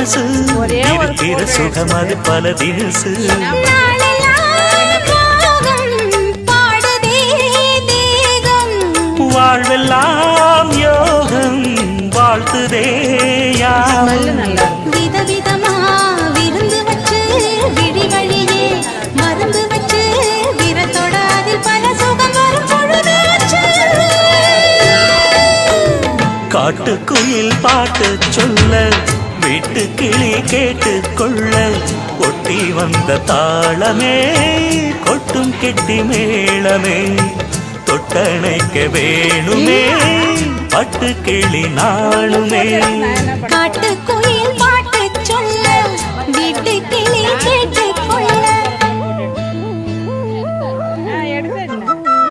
மனசு இருக்கிற சுகம் அது பல தினசு வாழ்வெல்லாம் யோகம் வாழ்த்துதே விதவிதமா விருந்து வச்சு விழி வழியே மருந்து வச்சு விரத்தோட அதில் பல சுகம் வரும் பொழுதாச்சு. காட்டுக்குயில் பாட்டு சொல்ல வீட்டு கிளி கேட்டு கொள்ள கொட்டி வந்த தாளமே கொட்டும் கெட்டி மேளமே தொட்டணைக்க வேணுமே பட்டு கிளி நாளுமே காட்டுக்கு